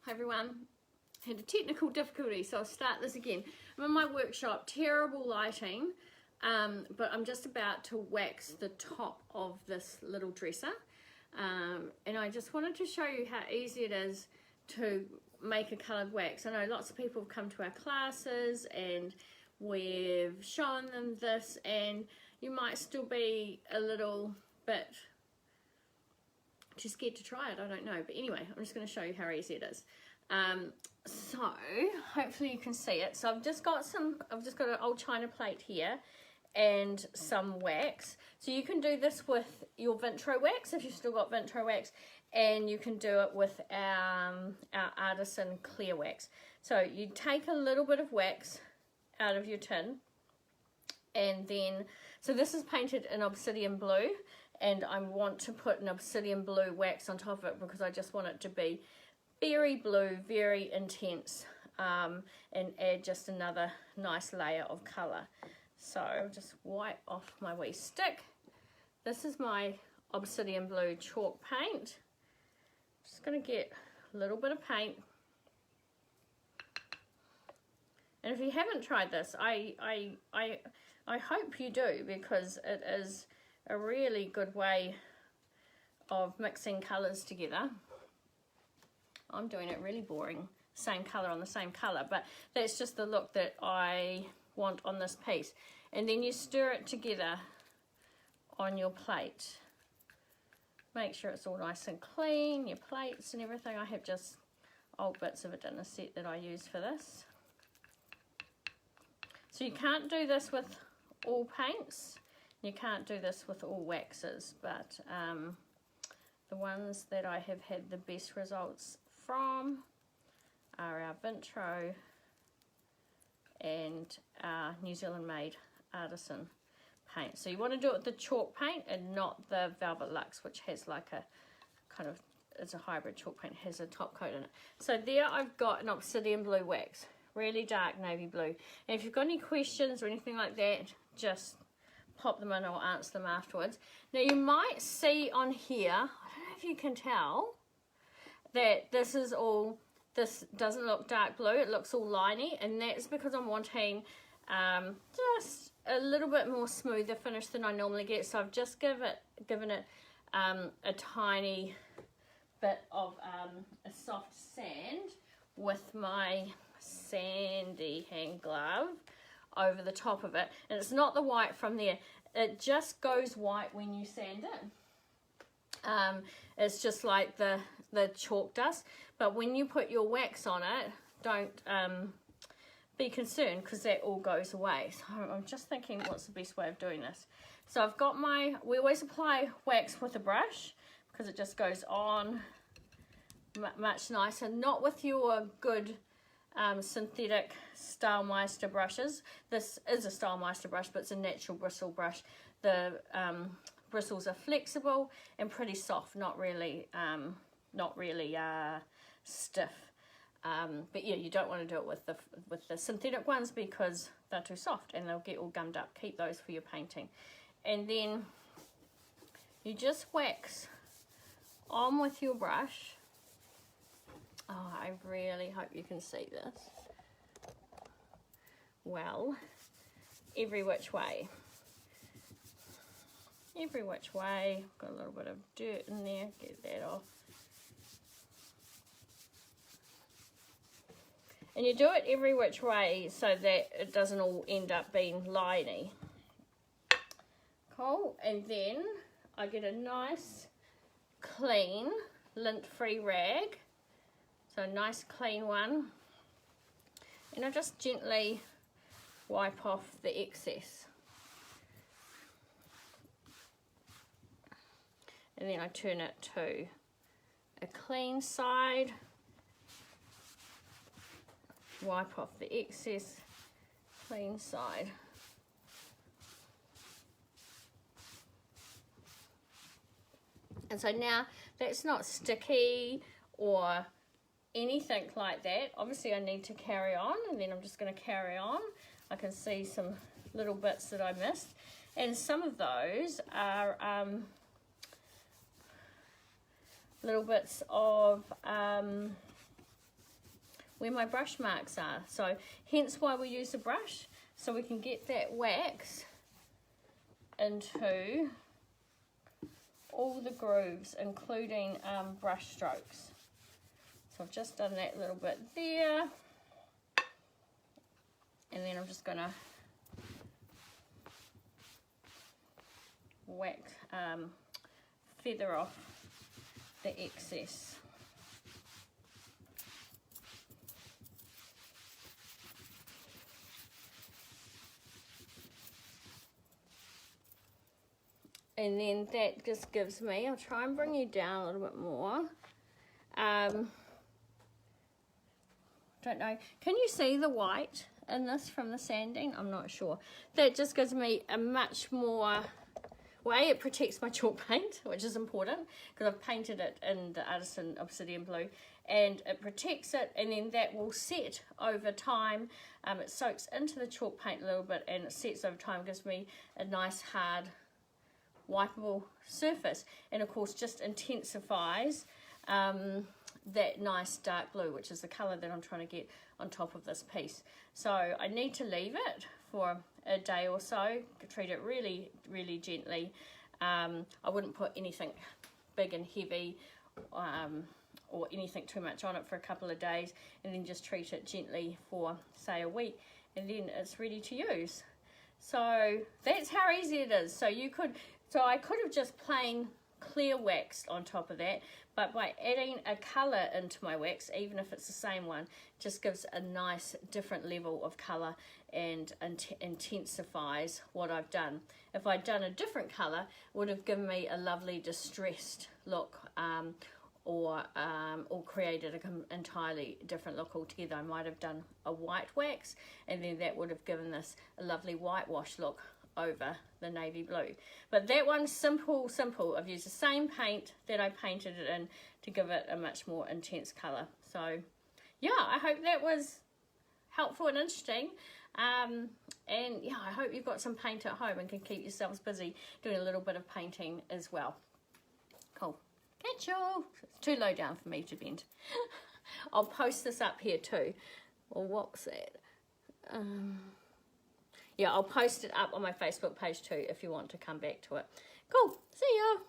Hi everyone, had a technical difficulty, so I'll start this again. I'm in my workshop, terrible lighting, but I'm just about to wax the top of this little dresser, and I just wanted to show you how easy it is to make a coloured wax. I know lots of people have come to our classes and we've shown them this, and you might still be a little bit too scared to try it, I don't know, but anyway, I'm just going to show you how easy it is. So hopefully you can see it. So I've just got an old china plate here and some wax. So you can do this with your Vintro wax if you've still got Vintro wax, and you can do it with our Artisan clear wax. So you take a little bit of wax out of your tin, and then, so this is painted in obsidian blue, and I want to put an obsidian blue wax on top of it because I just want it to be very blue, very intense, and add just another nice layer of colour. So I'll just wipe off my wee stick. This is my obsidian blue chalk paint. Just going to get a little bit of paint. And if you haven't tried this, I hope you do, because it is a really good way of mixing colours together. I'm doing it really boring, same colour on the same colour, but that's just the look that I want on this piece. And then you stir it together on your plate. Make sure it's all nice and clean, your plates and everything. I have just old bits of a dinner set that I use for this. So you can't do this with all paints, you can't do this with all waxes, but the ones that I have had the best results from are our Vintro and our New Zealand made Artisan paint. So you want to do it with the chalk paint and not the Velvet Luxe, which has like a kind of, it's a hybrid chalk paint, has a top coat in it. So there I've got an obsidian blue wax, really dark navy blue. And if you've got any questions or anything like that, just pop them in, or answer them afterwards. Now you might see on here, I don't know if you can tell, that this doesn't look dark blue, it looks all liney, and that's because I'm wanting just a little bit more smoother finish than I normally get. So I've just given it a tiny bit of a soft sand with my sandy hand glove over the top of it, and it's not the white from there, it just goes white when you sand it. It's just like the chalk does, but when you put your wax on it, don't be concerned, because that all goes away. So I'm just thinking, what's the best way of doing this? So I've got we always apply wax with a brush because it just goes on much nicer, not with your good synthetic Stylmeister brushes. This is a Stylmeister brush, but it's a natural bristle brush. The bristles are flexible and pretty soft, not really stiff. But yeah, you don't want to do it with the synthetic ones because they're too soft and they'll get all gummed up. Keep those for your painting. And then you just wax on with your brush. Oh, I really hope you can see this. Well, every which way. Every which way. Got a little bit of dirt in there, get that off. And you do it every which way so that it doesn't all end up being liney. Cool. And then I get a nice, clean, lint-free rag. So a nice clean one. And I just gently wipe off the excess. And then I turn it to a clean side. Wipe off the excess, clean side. And so now that's not sticky or anything like that. Obviously I need to carry on, and then I'm just going to carry on. I can see some little bits that I missed, and some of those are little bits of where my brush marks are. So hence why we use a brush, so we can get that wax into all the grooves, including brush strokes. So I've just done that little bit there, and then I'm just going to wax, feather off the excess. And then that just gives me, I'll try and bring you down a little bit more. Don't know, can you see the white in this from the sanding? I'm not sure. That just gives me a much more, well, it protects my chalk paint, which is important, because I've painted it in the Artisan Obsidian Blue, and it protects it, and then that will set over time. It soaks into the chalk paint a little bit, and it sets over time, gives me a nice hard wipeable surface, and of course just intensifies that nice dark blue, which is the color that I'm trying to get on top of this piece. So I need to leave it for a day or so, treat it really, really gently. I wouldn't put anything big and heavy or anything too much on it for a couple of days, and then just treat it gently for say a week, and then it's ready to use. So that's how easy it is. So you could, so I could have just plain clear waxed on top of that, but by adding a color into my wax, even if it's the same one, just gives a nice different level of color and intensifies what I've done. If I'd done a different color, it would have given me a lovely distressed look, or created an entirely different look altogether. I might have done a white wax, and then that would have given this a lovely whitewash look over the navy blue. But that one's simple. I've used the same paint that I painted it in to give it a much more intense color. So yeah, I hope that was helpful and interesting. And yeah, I hope you've got some paint at home and can keep yourselves busy doing a little bit of painting as well. Cool. Catch you. It's too low down for me to bend. I'll post this up here too. Well, what's that? Yeah, I'll post it up on my Facebook page too if you want to come back to it. Cool. See ya.